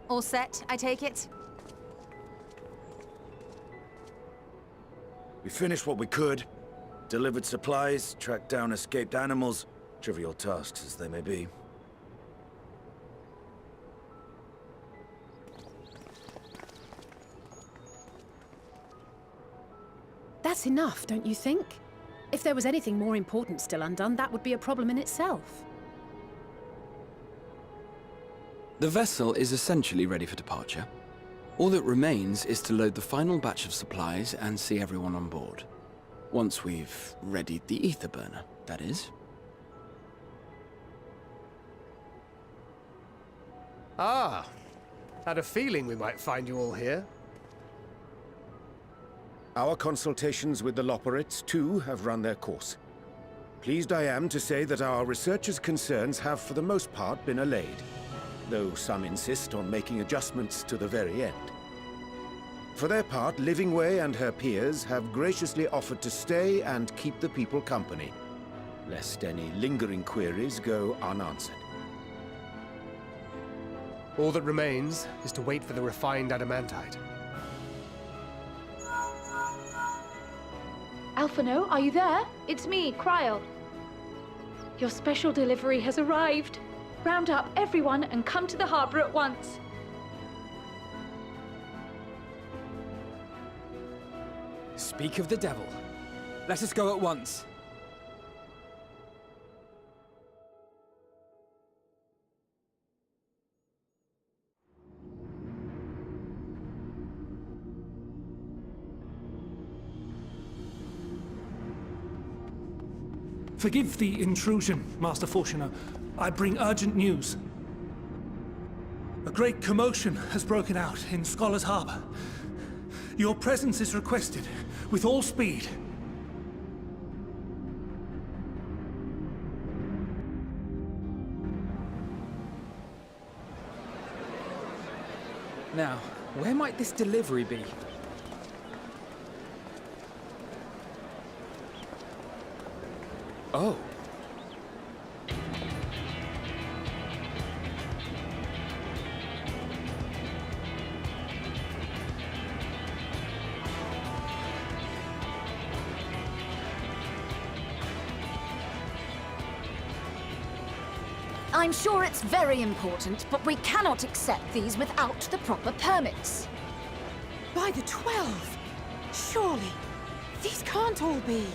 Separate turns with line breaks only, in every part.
All set, I take it?
We finished what we could. Delivered supplies, tracked down escaped animals. Trivial tasks as they may be.
That's enough, don't you think? If there was anything more important still undone, that would be a problem in itself.
The vessel is essentially ready for departure. All that remains is to load the final batch of supplies and see everyone on board. Once we've readied the ether burner, that is.
Ah, had a feeling we might find you all here.
Our consultations with the Loperites, too, have run their course. Pleased I am to say that our researchers' concerns have for the most part been allayed, though some insist on making adjustments to the very end. For their part, Livingway and her peers have graciously offered to stay and keep the people company, lest any lingering queries go unanswered.
All that remains is to wait for the refined adamantite.
Alphino, are you there? It's me, Kryl. Your special delivery has arrived. Round up everyone and come to the harbor at once.
Speak of the devil. Let us go at once.
Forgive the intrusion, Master Fortuner. I bring urgent news. A great commotion has broken out in Scholar's Harbor. Your presence is requested, with all speed.
Now, where might this delivery be? Oh.
I'm sure it's very important, but we cannot accept these without the proper permits.
By the 12! Surely, these can't all be.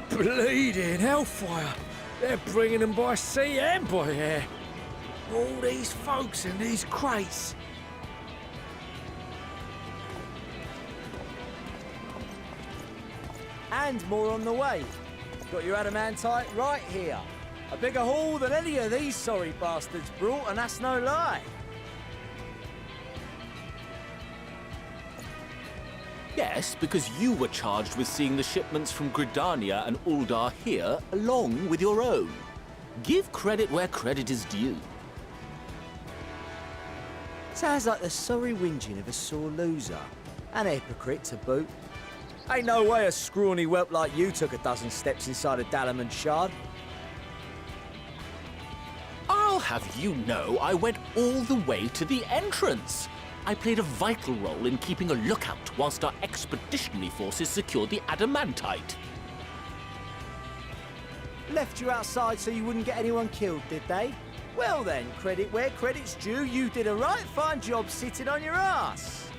Bleeding hellfire! They're bringing them by sea and by air. All these folks in these crates.
And more on the way. Got your adamantite right here. A bigger haul than any of these sorry bastards brought, and that's no lie.
Yes, because you were charged with seeing the shipments from Gridania and Uldar here, along with your own. Give credit where credit is due.
Sounds like the sorry whinging of a sore loser. An hypocrite to boot. Ain't no way a scrawny whelp like you took a dozen steps inside a Dalaman shard.
I'll have you know I went all the way to the entrance. I played a vital role in keeping a lookout whilst our expeditionary forces secured the adamantite.
Left you outside so you wouldn't get anyone killed, did they? Well then, credit where credit's due, you did a right fine job sitting on your ass.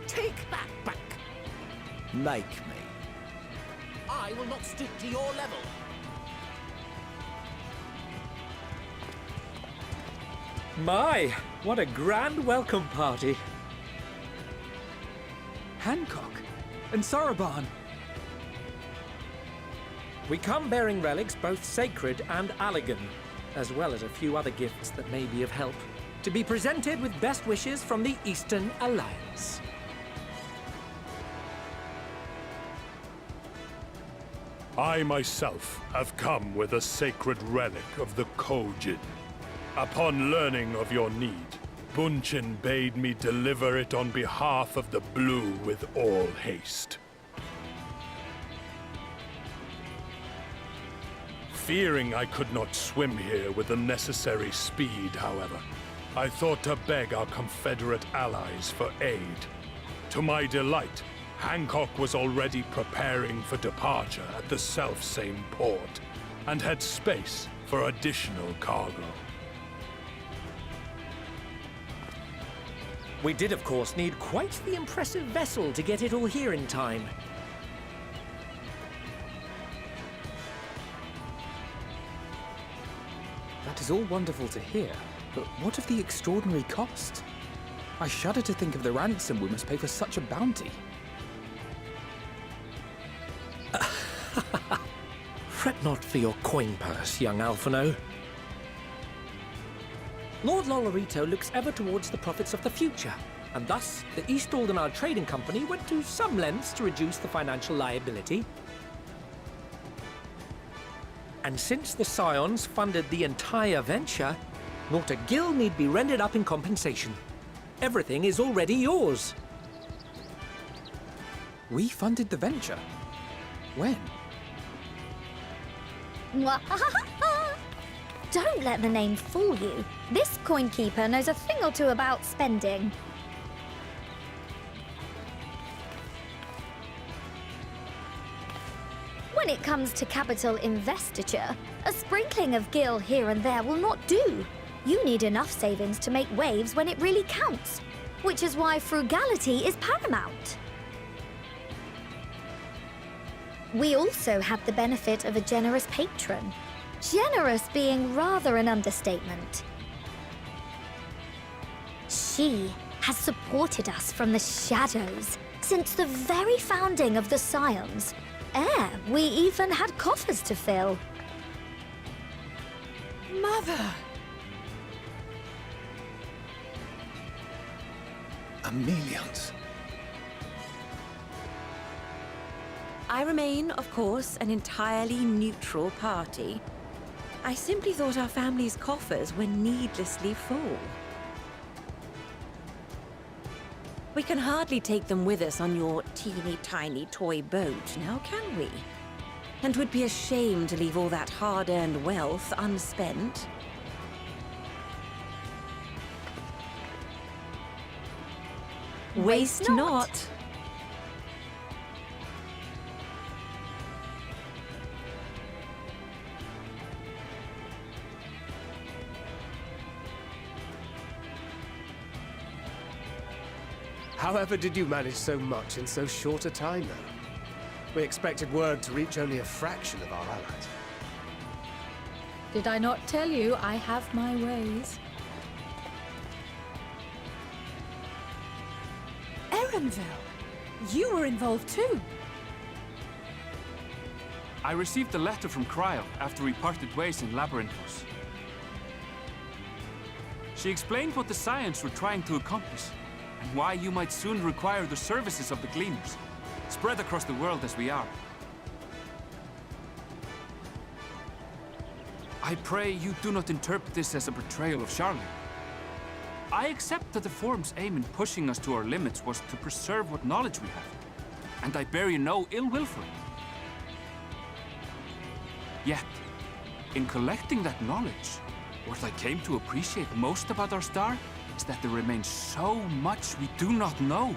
Take that back.
Make me.
I will not stoop to your level.
My, what a grand welcome party.
Hancock and Soroban.
We come bearing relics both sacred and Allagan, as well as a few other gifts that may be of help, to be presented with best wishes from the Eastern Alliance.
I myself have come with a sacred relic of the Kojin. Upon learning of your need, Bunchin bade me deliver it on behalf of the Blue with all haste. Fearing I could not swim here with the necessary speed, however, I thought to beg our Confederate allies for aid. To my delight, Hancock was already preparing for departure at the selfsame port, and had space for additional cargo.
We did, of course, need quite the impressive vessel to get it all here in time.
That is all wonderful to hear, but what of the extraordinary cost? I shudder to think of the ransom we must pay for such a bounty.
Fret not for your coin purse, young Alphino. Lord Lolorito looks ever towards the profits of the future, and thus the East Aldenard Trading Company went to some lengths to reduce the financial liability. And since the Scions funded the entire venture, not a gill need be rendered up in compensation. Everything is already yours.
We funded the venture? When?
Don't let the name fool you. This coin keeper knows a thing or two about spending. When it comes to capital investiture, a sprinkling of gil here and there will not do. You need enough savings to make waves when it really counts, which is why frugality is paramount. We also had the benefit of a generous patron. Generous being rather an understatement. She has supported us from the shadows since the very founding of the Scions. We even had coffers to fill.
Mother!
Amelians.
I remain, of course, an entirely neutral party. I simply thought our family's coffers were needlessly full. We can hardly take them with us on your teeny-tiny toy boat, now can we? And 'twould be a shame to leave all that hard-earned wealth unspent. Waste not.
However did you manage so much in so short a time, though? We expected word to reach only a fraction of our allies.
Did I not tell you I have my ways? Erenville, you were involved too.
I received a letter from Cryle after we parted ways in Labyrinthos. She explained what the Scions were trying to accomplish, and why you might soon require the services of the Gleaners, spread across the world as we are. I pray you do not interpret this as a betrayal of Charlotte. I accept that the Forum's aim in pushing us to our limits was to preserve what knowledge we have, and I bear you no ill will for it. Yet, in collecting that knowledge, what I came to appreciate most about our star is that there remains so much we do not know.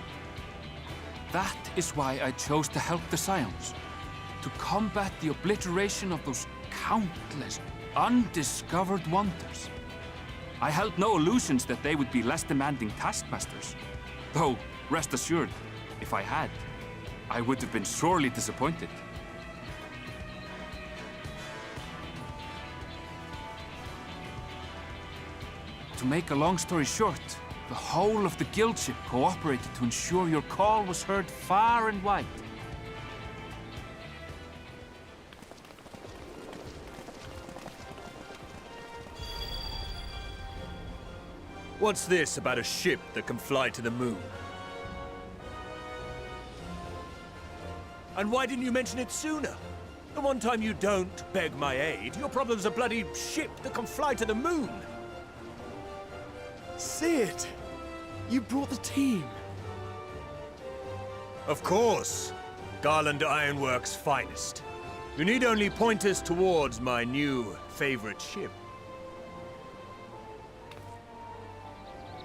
That is why I chose to help the Scions, to combat the obliteration of those countless undiscovered wonders. I held no illusions that they would be less demanding taskmasters, though, rest assured, if I had, I would have been sorely disappointed. To make a long story short, the whole of the guild ship cooperated to ensure your call was heard far and wide.
What's this about a ship that can fly to the moon? And why didn't you mention it sooner? The one time you don't beg my aid, your problem's a bloody ship that can fly to the moon. Cid! You brought the team! Of course! Garland Ironworks' finest. You need only point us towards my new favorite ship.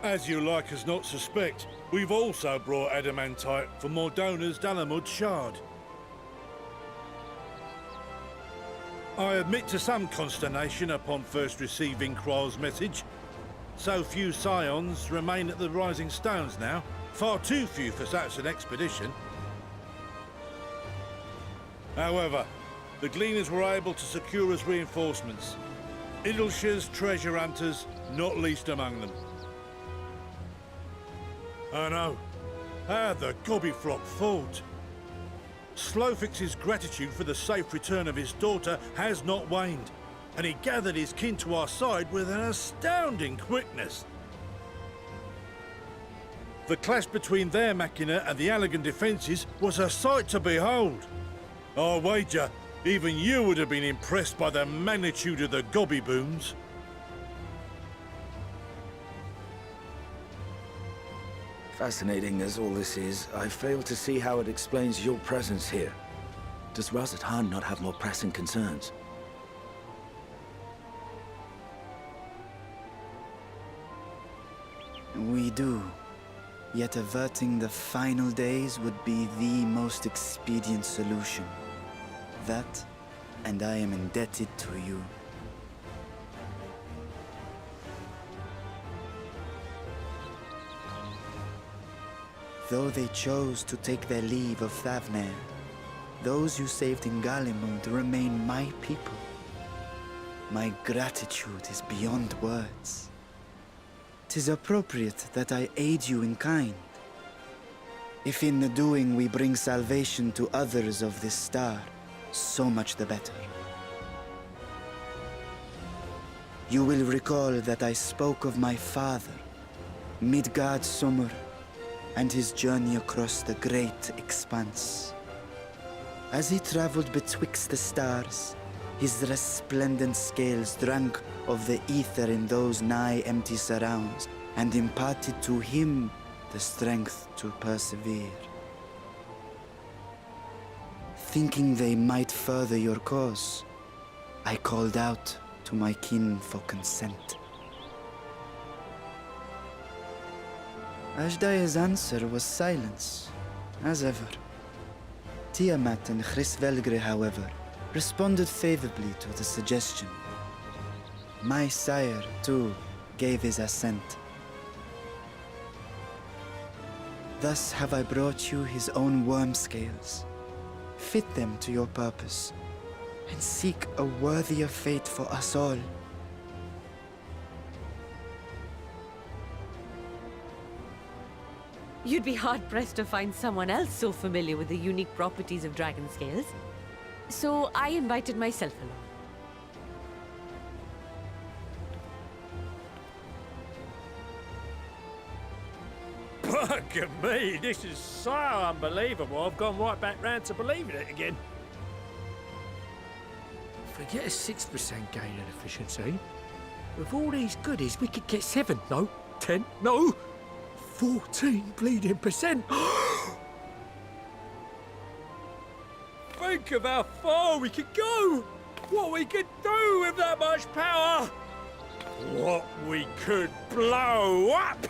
As you like us not suspect, we've also brought adamantite from Mordona's Dalamud Shard. I admit to some consternation upon first receiving Kryl's message. So few scions remain at the Rising Stones now. Far too few for such an expedition. However, the Gleaners were able to secure us reinforcements. Idleshire's treasure hunters, not least among them. I know. How the Gobbyflock fought. Slowfix's gratitude for the safe return of his daughter has not waned, and he gathered his kin to our side with an astounding quickness. The clash between their machina and the Allagan defences was a sight to behold. I wager even you would have been impressed by the magnitude of the gobby booms.
Fascinating as all this is, I fail to see how it explains your presence here. Does Razat not have more pressing concerns?
We do. Yet averting the final days would be the most expedient solution. That, and I am indebted to you. Though they chose to take their leave of Thavnair, those you saved in Galimund remain my people. My gratitude is beyond words. 'Tis appropriate that I aid you in kind. If in the doing we bring salvation to others of this star, so much the better. You will recall that I spoke of my father, Midgard Summer, and his journey across the great expanse. As he traveled betwixt the stars, his resplendent scales drank of the ether in those nigh empty surrounds, and imparted to him the strength to persevere. Thinking they might further your cause, I called out to my kin for consent. Ashdai's answer was silence, as ever. Tiamat and Hrisvelgre, however, responded favorably to the suggestion. My sire, too, gave his assent. Thus have I brought you his own worm scales. Fit them to your purpose, and seek a worthier fate for us all.
You'd be hard-pressed to find someone else so familiar with the unique properties of dragon scales. So I invited myself along.
Look at me, this is so unbelievable. I've gone right back round to believing it again. If we get a 6% gain in efficiency, with all these goodies, we could get 7, no, 10, no, 14 bleeding percent. Think of how far we could go! What we could do with that much power! What we could blow up!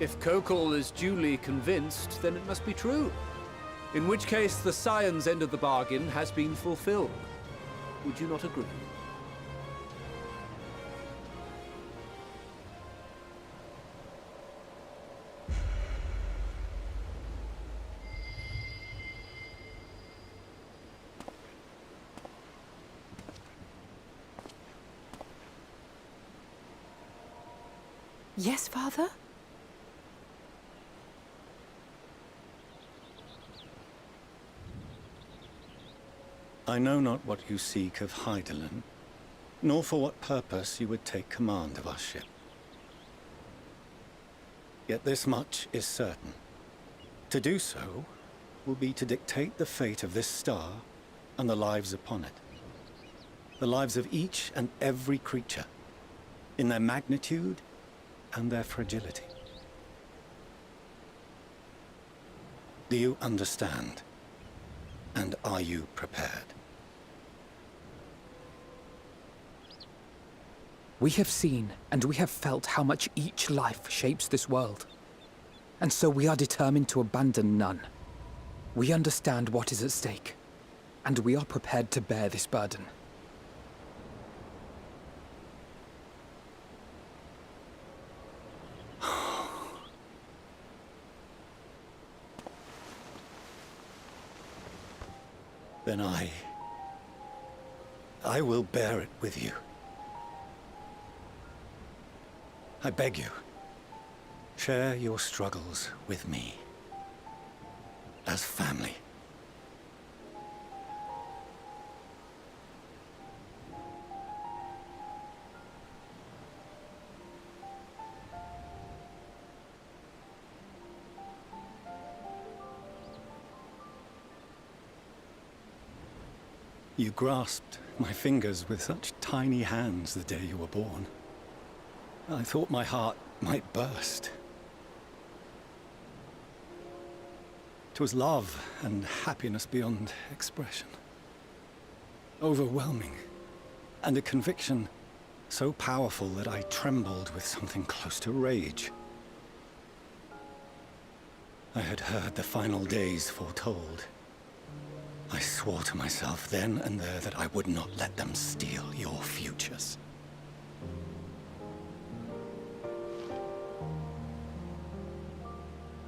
If Kokol is duly convinced, then it must be true. In which case, the Scion's end of the bargain has been fulfilled. Would you not agree?
Yes, Father?
I know not what you seek of Hydaelyn, nor for what purpose you would take command of our ship. Yet this much is certain. To do so will be to dictate the fate of this star and the lives upon it. The lives of each and every creature, in their magnitude and their fragility. Do you understand? And are you prepared?
We have seen and we have felt how much each life shapes this world. And so we are determined to abandon none. We understand what is at stake, and we are prepared to bear this burden.
Then I will bear it with you. I beg you, share your struggles with me. As family. You grasped my fingers with such tiny hands the day you were born. I thought my heart might burst. 'Twas love and happiness beyond expression. Overwhelming, and a conviction so powerful that I trembled with something close to rage. I had heard the final days foretold. I swore to myself then and there that I would not let them steal your futures.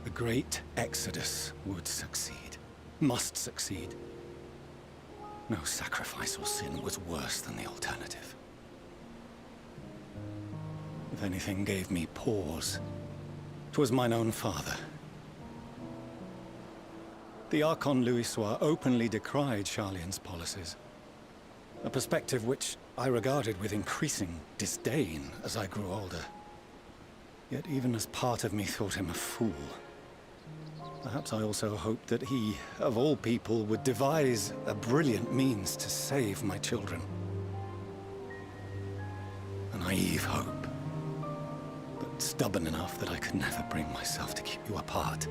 The great Exodus would succeed, must succeed. No sacrifice or sin was worse than the alternative. If anything gave me pause, 'twas mine own father. The Archon Louisoix openly decried Charlian's policies, a perspective which I regarded with increasing disdain as I grew older. Yet even as part of me thought him a fool, perhaps I also hoped that he, of all people, would devise a brilliant means to save my children. A naive hope, but stubborn enough that I could never bring myself to keep you apart.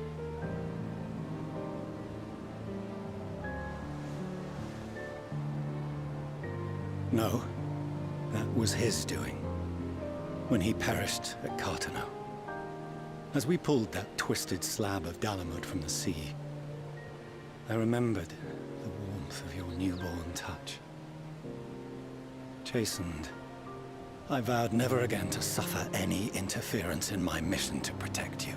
No, that was his doing, when he perished at Carteneau. As we pulled that twisted slab of Dalamud from the sea, I remembered the warmth of your newborn touch. Chastened, I vowed never again to suffer any interference in my mission to protect you.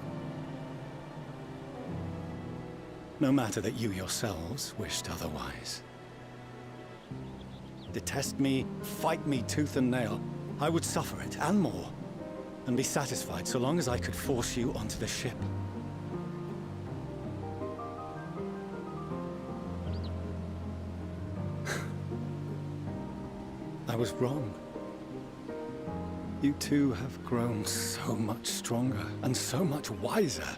No matter that you yourselves wished otherwise. Detest me, fight me tooth and nail, I would suffer it, and more, and be satisfied so long as I could force you onto the ship. I was wrong. You two have grown so much stronger and so much wiser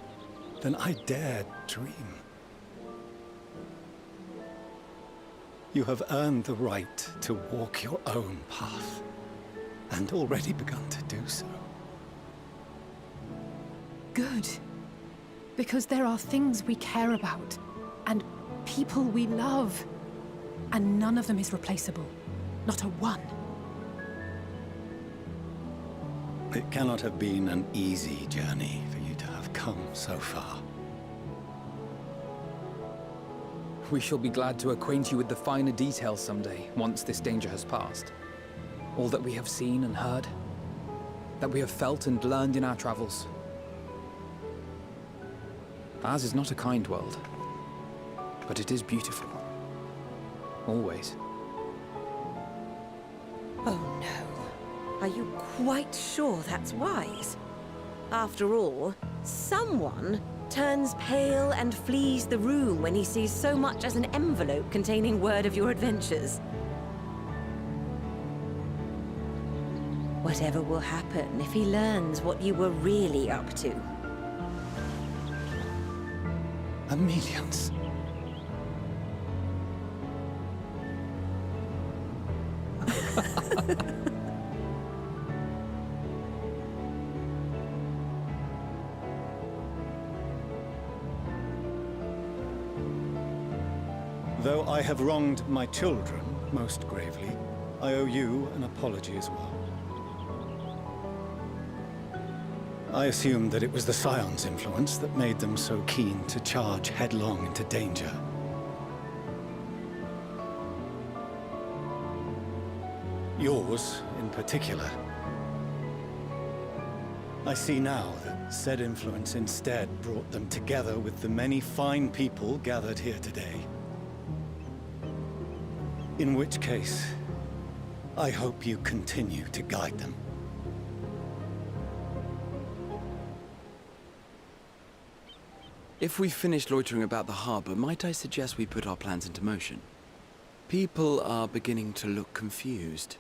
than I dared dream. You have earned the right to walk your own path, and already begun to do so.
Good. Because there are things we care about, and people we love, and none of them is replaceable. Not a one.
It cannot have been an easy journey for you to have come so far.
We shall be glad to acquaint you with the finer details someday, once this danger has passed. All that we have seen and heard, that we have felt and learned in our travels. Ours is not a kind world, but it is beautiful. Always.
Oh no. Are you quite sure that's wise? After all, someone turns pale and flees the room when he sees so much as an envelope containing word of your adventures. Whatever will happen if he learns what you were really up to?
Amelians. Though I have wronged my children most gravely, I owe you an apology as well. I assumed that it was the Scion's influence that made them so keen to charge headlong into danger. Yours, in particular. I see now that said influence instead brought them together with the many fine people gathered here today. In which case, I hope you continue to guide them.
If we've finished loitering about the harbor, might I suggest we put our plans into motion? People are beginning to look confused.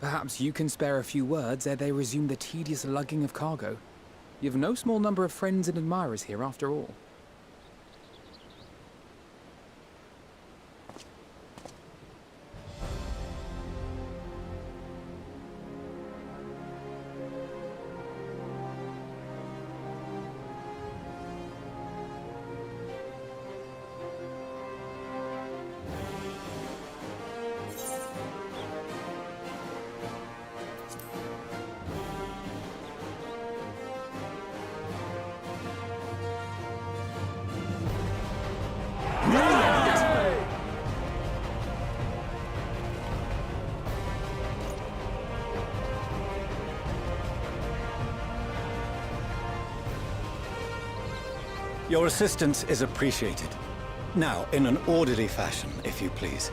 Perhaps you can spare a few words ere they resume the tedious lugging of cargo. You've no small number of friends and admirers here, after all.
Your assistance is appreciated. Now, in an orderly fashion, if you please.